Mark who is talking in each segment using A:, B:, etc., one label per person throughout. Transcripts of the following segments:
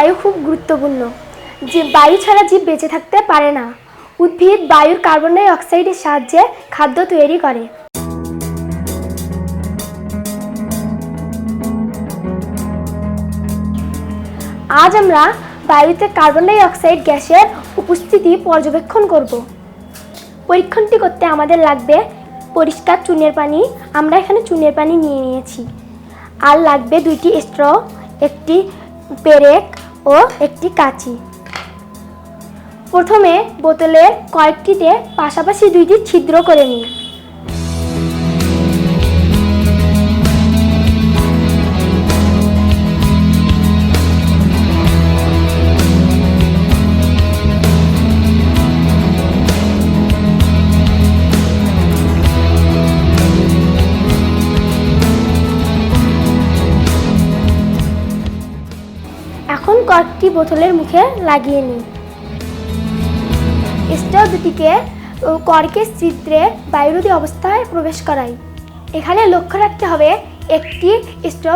A: বায়ু খুব গুরুত্বপূর্ণ। যে বায়ু ছাড়া জীব বেঁচে থাকতে পারে না। উদ্ভিদ বায়ুর কার্বন ডাই অক্সাইডের সাহায্যে খাদ্য তৈরি করে। আজ আমরা বায়ুতে কার্বন ডাই অক্সাইড গ্যাসের উপস্থিতি পর্যবেক্ষণ করব। পরীক্ষণটি করতে আমাদের লাগবে পরিষ্কার চুনের পানি। আমরা এখানে চুনের পানি নিয়ে নিয়েছি। আর লাগবে 2টি স্ট্র, একটি পেরেক ও একটি কাঁচি। প্রথমে বোতলের কয়েকটিতে পাশাপাশি 2টি ছিদ্র করে নিই। এখন কয়েকটি বোতলের মুখে লাগিয়ে নিই। স্ট্র দুটিকে কর্কের ছিদ্রে বায়ুরোধী অবস্থায় প্রবেশ করাই। এখানে লক্ষ্য রাখতে হবে একটি স্ট্র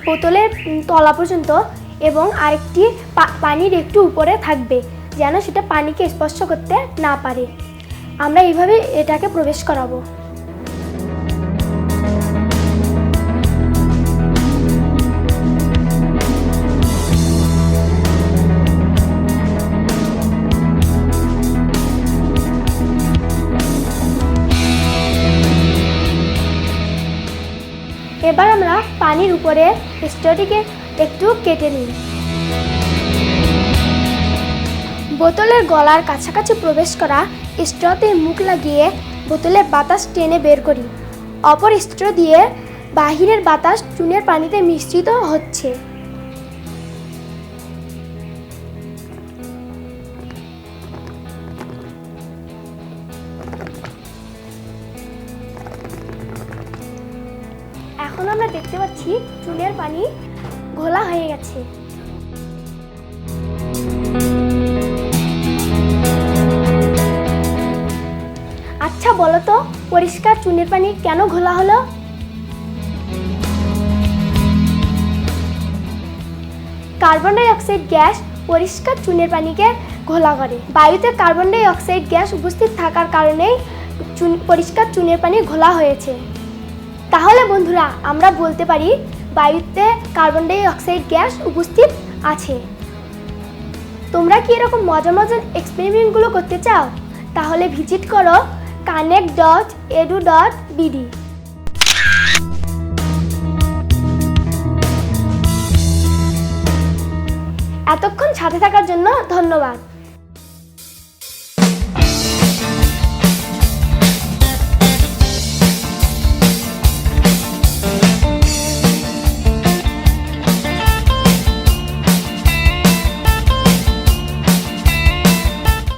A: বোতলের তলা পর্যন্ত এবং আরেকটি পানির একটু উপরে থাকবে, যেন সেটা পানিকে স্পর্শ করতে না পারে। আমরা এইভাবে এটাকে প্রবেশ করাবো। এবার আমরা পানির উপরে স্ট্রটিকে একটু কেটে নিই। বোতলের গলার কাছাকাছি প্রবেশ করা স্ট্রতে মুখ লাগিয়ে বোতলের বাতাস টেনে বের করি। অপর স্ট্র দিয়ে বাহিরের বাতাস চুনের পানিতে মিশ্রিত হচ্ছে। এখন আমরা দেখতে পাচ্ছি চুনের পানি ঘোলা হয়ে গেছে। আচ্ছা বলো তো, পরিষ্কার চুনের পানি কেন ঘোলা হলো? কার্বন ডাই অক্সাইড গ্যাস পরিষ্কার চুনের পানিকে ঘোলা করে। বায়ুতে কার্বন ডাই অক্সাইড গ্যাস উপস্থিত থাকার কারণেই পরিষ্কার চুনের পানি ঘোলা হয়েছে। তাহলে বন্ধুরা, আমরা বলতে পারি বায়ুতে কার্বন ডাই অক্সাইড গ্যাস উপস্থিত আছে। তোমরা কি এরকম মজার মজার এক্সপেরিমেন্টগুলো করতে চাও? তাহলে ভিজিট করো connect.edu.bd। এতক্ষণ সাথে থাকার জন্য ধন্যবাদ।